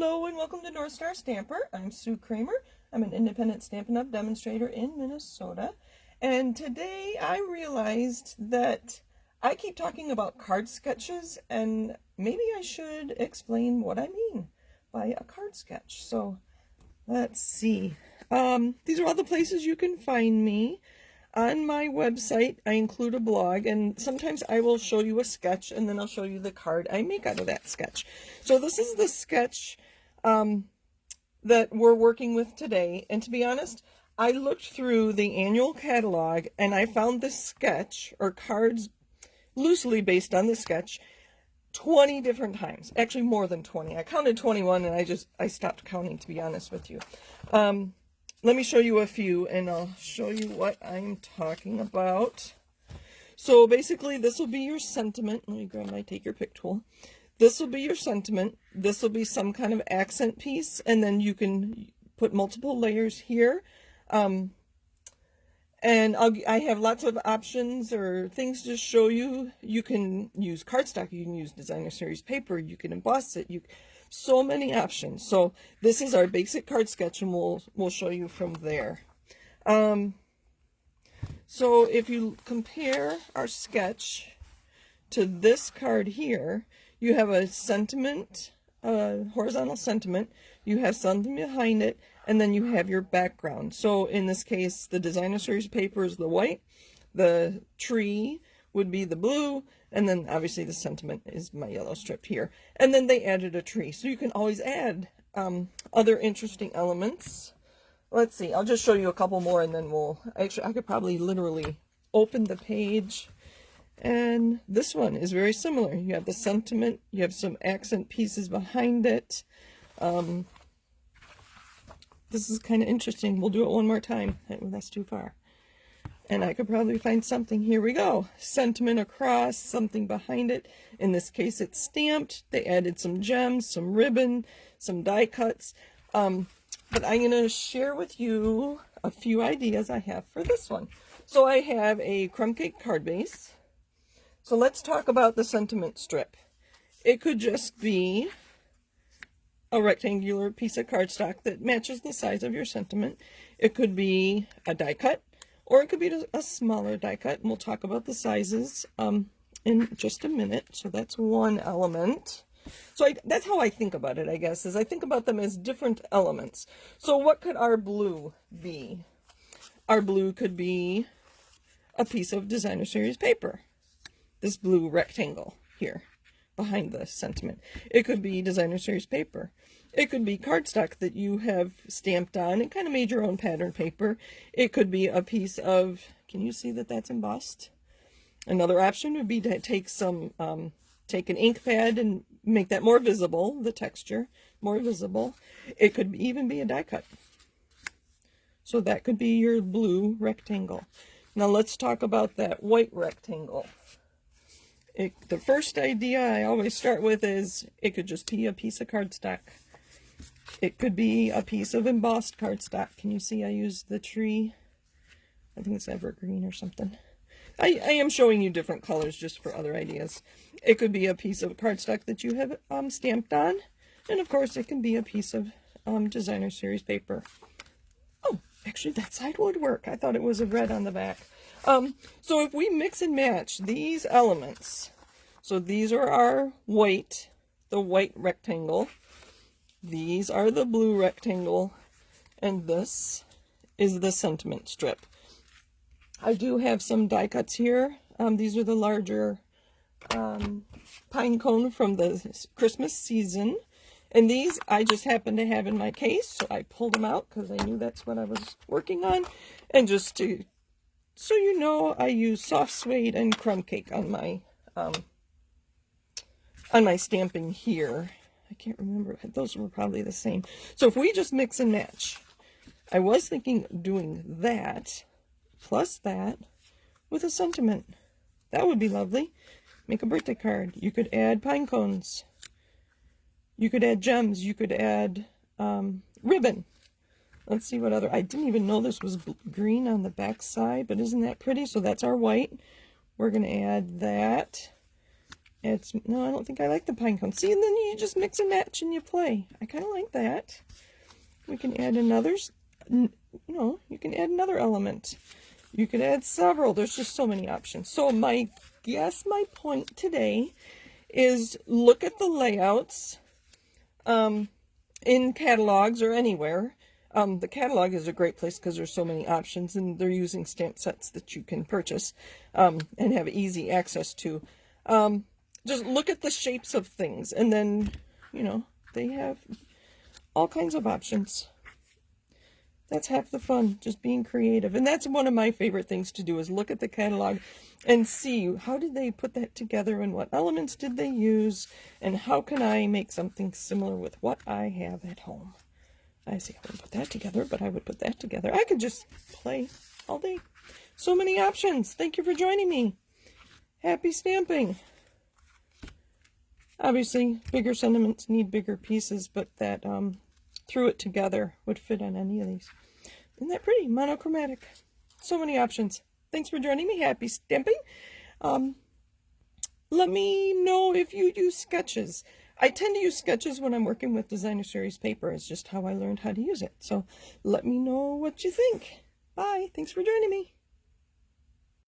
Hello and welcome to North Star Stamper. I'm Sue Kremer. I'm an independent Stampin' Up! Demonstrator in Minnesota. And today I realized that I keep talking about card sketches and maybe I should explain what I mean by a card sketch. So let's see. These are all the places you can find me. On my website, I include a blog, and sometimes I will show you a sketch, and then I'll show you the card I make out of that sketch. So this is the sketch that we're working with today, and to be honest, I looked through the annual catalog, and I found this sketch, or cards loosely based on the sketch, 20 different times. Actually, more than 20. I counted 21, and I stopped counting, to be honest with you. Let me show you a few, and I'll show you what I'm talking about. So basically, this will be your sentiment. Let me grab my Take Your Pick tool. This will be your sentiment. This will be some kind of accent piece, and then you can put multiple layers here. And I have lots of options or things to show you. You can use cardstock. You can use designer series paper. You can emboss it. So many options. So this is our basic card sketch, and we'll show you from there. So if you compare our sketch to this card here, you have a sentiment, horizontal sentiment, you have something behind it, and then you have your background. So in this case, the designer series paper is the white, the tree would be the blue, and then obviously the sentiment is my yellow strip here. And then they added a tree. So you can always add other interesting elements. Let's see, I'll just show you a couple more, and then I could probably literally open the page. And this one is very similar. You have the sentiment, you have some accent pieces behind it. This is kind of interesting. We'll do it one more time. That's too far. And I could probably find something. Here we go. Sentiment across, something behind it. In this case, it's stamped. They added some gems, some ribbon, some die cuts. But I'm going to share with you a few ideas I have for this one. So I have a crumb cake card base. So let's talk about the sentiment strip. It could just be a rectangular piece of cardstock that matches the size of your sentiment. It could be a die cut. Or it could be a smaller die cut, and we'll talk about the sizes in just a minute. So that's one element. So that's how I think about it, I guess, is I think about them as different elements. So what could our blue be? Our blue could be a piece of designer series paper. This blue rectangle here behind the sentiment. It could be designer series paper. It could be cardstock that you have stamped on and kind of made your own pattern paper. It could be a piece of, can you see that that's embossed? Another option would be to take take an ink pad and make that more visible, the texture more visible. It could even be a die cut. So that could be your blue rectangle. Now let's talk about that white rectangle. The first idea I always start with is it could just be a piece of cardstock. It could be a piece of embossed cardstock. Can you see I used the tree? I think it's evergreen or something. I am showing you different colors just for other ideas. It could be a piece of cardstock that you have stamped on. And of course it can be a piece of designer series paper. Oh, actually that side would work. I thought it was a red on the back. So if we mix and match these elements, so these are our white, the white rectangle. These are the blue rectangle, and this is the sentiment strip. I do have some die cuts here. These are the larger pine cone from the Christmas season. And these I just happened to have in my case, so I pulled them out because I knew that's what I was working on. And just to, so you know, I use soft suede and crumb cake on my stamping here. I can't remember. Those were probably the same. So if we just mix and match, I was thinking doing that plus that with a sentiment. That would be lovely. Make a birthday card. You could add pine cones. You could add gems. You could add ribbon. Let's see what other. I didn't even know this was green on the back side, but isn't that pretty? So that's our white. We're going to add that. No, I don't think I like the pine cone. See, and then you just mix and match and you play. I kind of like that. We can add another, you can add another element. You could add several. There's just so many options. So my point today is look at the layouts in catalogs or anywhere. The catalog is a great place because there's so many options, and they're using stamp sets that you can purchase and have easy access to. Just look at the shapes of things, and then, they have all kinds of options. That's half the fun, just being creative. And that's one of my favorite things to do, is look at the catalog and see how did they put that together and what elements did they use and how can I make something similar with what I have at home. I say I wouldn't put that together, but I would put that together. I could just play all day. So many options. Thank you for joining me. Happy stamping. Obviously, bigger sentiments need bigger pieces, but that threw it together would fit on any of these. Isn't that pretty? Monochromatic. So many options. Thanks for joining me. Happy stamping. Let me know if you use sketches. I tend to use sketches when I'm working with designer series paper. It's just how I learned how to use it. So let me know what you think. Bye. Thanks for joining me.